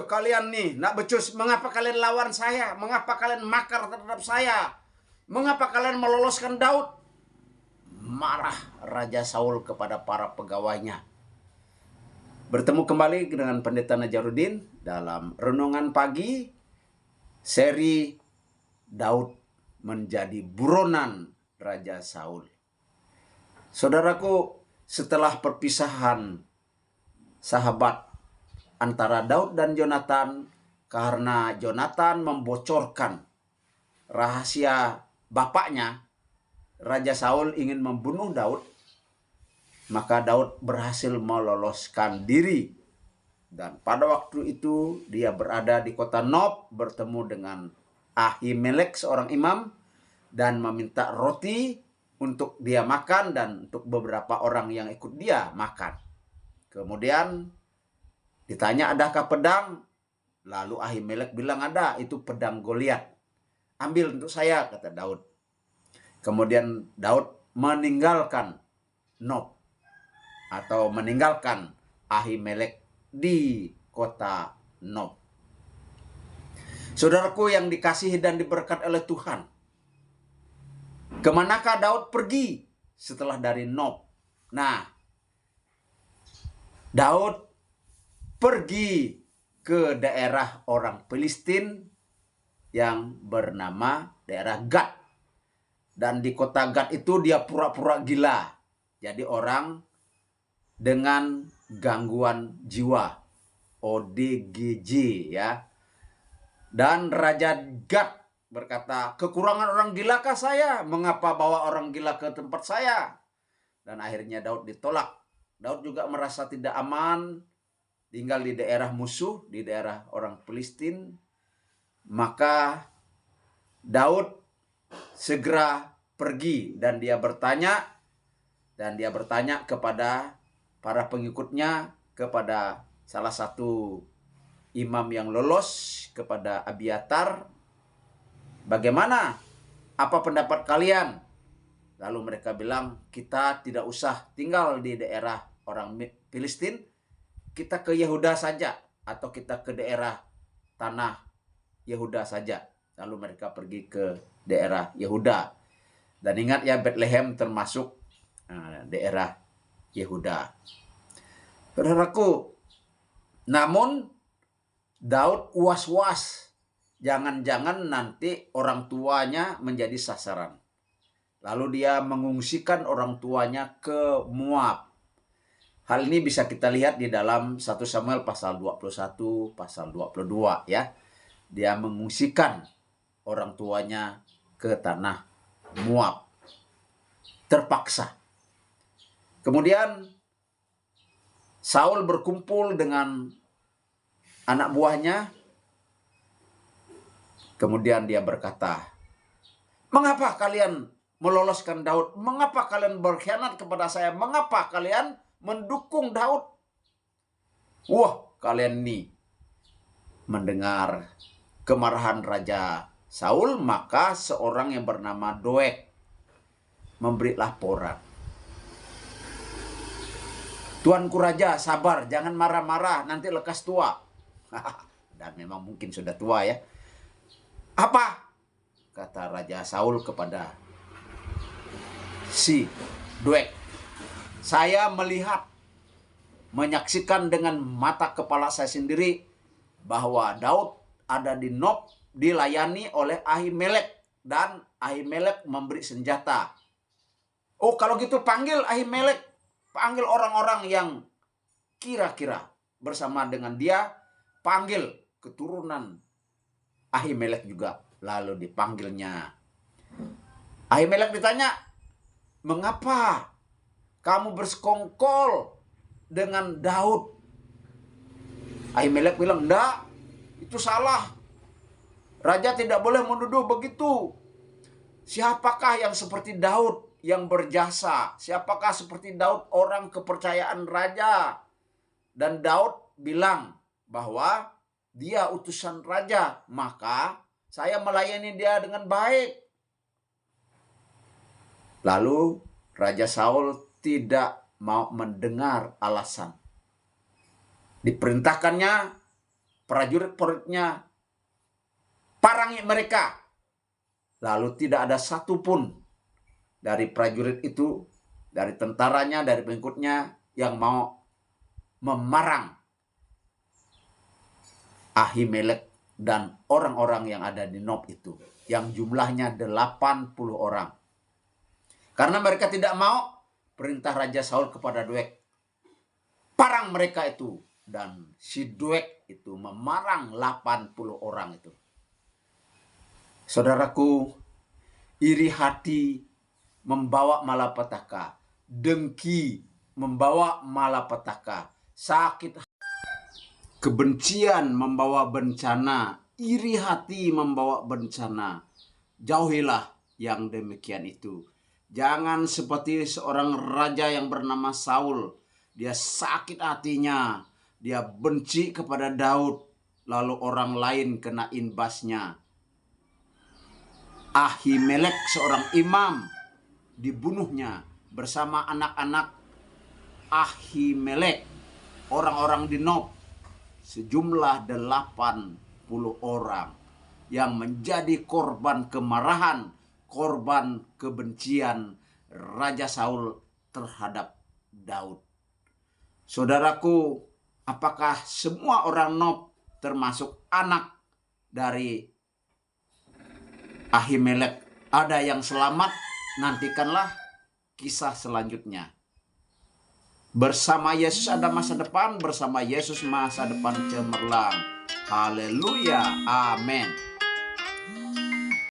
kalian nih, nak becus, mengapa kalian lawan saya? Mengapa kalian makar terhadap saya? Mengapa kalian meloloskan Daud? Marah Raja Saul kepada para pegawainya. Bertemu kembali dengan Pendeta Najaruddin dalam Renungan Pagi, seri Daud menjadi buronan Raja Saul. Saudaraku, setelah perpisahan sahabat antara Daud dan Yonatan, karena Yonatan membocorkan rahasia bapaknya, Raja Saul ingin membunuh Daud, maka Daud berhasil meloloskan diri. Dan pada waktu itu dia berada di kota Nob, bertemu dengan Ahimelek, seorang imam, dan meminta roti untuk dia makan dan untuk beberapa orang yang ikut dia makan. Kemudian ditanya, adakah pedang? Lalu Ahimelek bilang ada, itu pedang Goliat. Ambil untuk saya, kata Daud. Kemudian Daud meninggalkan Nob atau meninggalkan Ahimelek di kota Nob. Saudaraku yang dikasihi dan diberkat oleh Tuhan, kemanakah Daud pergi setelah dari Nob? Nah, Daud pergi ke daerah orang Filistin yang bernama daerah Gad. Dan di kota Gad itu dia pura-pura gila. Jadi orang dengan gangguan jiwa, ODGJ ya. Dan Raja Gad berkata, kekurangan orang gilakah saya? Mengapa bawa orang gila ke tempat saya? Dan akhirnya Daud ditolak. Daud juga merasa tidak aman tinggal di daerah musuh, di daerah orang Filistin. Maka Daud segera pergi dan dia bertanya kepada para pengikutnya, kepada salah satu imam yang lolos, kepada Abiatar, bagaimana? Apa pendapat kalian? Lalu mereka bilang, kita tidak usah tinggal di daerah orang Filistin, kita ke Yehuda saja, atau kita ke daerah tanah Yehuda saja. Lalu mereka pergi ke daerah Yehuda. Dan ingat ya, Bethlehem termasuk daerah Yehuda. Saudaraku, namun Daud was-was, jangan-jangan nanti orang tuanya menjadi sasaran. Lalu dia mengungsikan orang tuanya ke Moab. Hal ini bisa kita lihat di dalam 1 Samuel pasal 21, pasal 22 ya. Dia mengungsikan orang tuanya ke tanah Moab. Terpaksa. Kemudian Saul berkumpul dengan anak buahnya. Kemudian dia berkata, mengapa kalian meloloskan Daud? Mengapa kalian berkhianat kepada saya? Mengapa kalian mendukung Daud? Wah, kalian ini mendengar kemarahan Raja Saul, maka seorang yang bernama Doeg memberi laporan. Tuanku Raja, sabar, jangan marah-marah, nanti lekas tua. Dan memang mungkin sudah tua ya. Apa? Kata Raja Saul kepada si Doeg. Saya melihat, menyaksikan dengan mata kepala saya sendiri bahwa Daud ada di Nob, dilayani oleh Ahimelek, dan Ahimelek memberi senjata. Oh, kalau gitu panggil Ahimelek, panggil orang-orang yang kira-kira bersama dengan dia, panggil keturunan Ahimelek juga. Lalu dipanggilnya. Ahimelek ditanya, mengapa kamu bersekongkol dengan Daud? Ahimelek bilang, enggak, itu salah. Raja tidak boleh menuduh begitu. Siapakah yang seperti Daud yang berjasa? Siapakah seperti Daud orang kepercayaan raja? Dan Daud bilang bahwa dia utusan raja, maka saya melayani dia dengan baik. Lalu Raja Saul tidak mau mendengar alasan. Diperintahkannya prajurit-prajuritnya parangi mereka. Lalu tidak ada satupun dari prajurit itu, dari tentaranya, dari pengikutnya yang mau memarang Ahimelek dan orang-orang yang ada di Nob itu, yang jumlahnya 80 orang. Karena mereka tidak mau perintah Raja Saul kepada Doeg, parang mereka itu. Dan si Doeg itu memarang 80 orang itu. Saudaraku, iri hati membawa malapetaka, dengki membawa malapetaka, sakit kebencian membawa bencana, iri hati membawa bencana. Jauhilah yang demikian itu. Jangan seperti seorang raja yang bernama Saul. Dia sakit hatinya, dia benci kepada Daud, lalu orang lain kena imbasnya. Ahimelek, seorang imam, dibunuhnya bersama anak-anak Ahimelek, orang-orang di Nob, sejumlah 80 orang yang menjadi korban kemarahan, korban kebencian Raja Saul terhadap Daud. Saudaraku, apakah semua orang Nob termasuk anak dari Ahimelek ada yang selamat? Nantikanlah kisah selanjutnya. Bersama Yesus ada masa depan, bersama Yesus masa depan cemerlang. Haleluya, amin.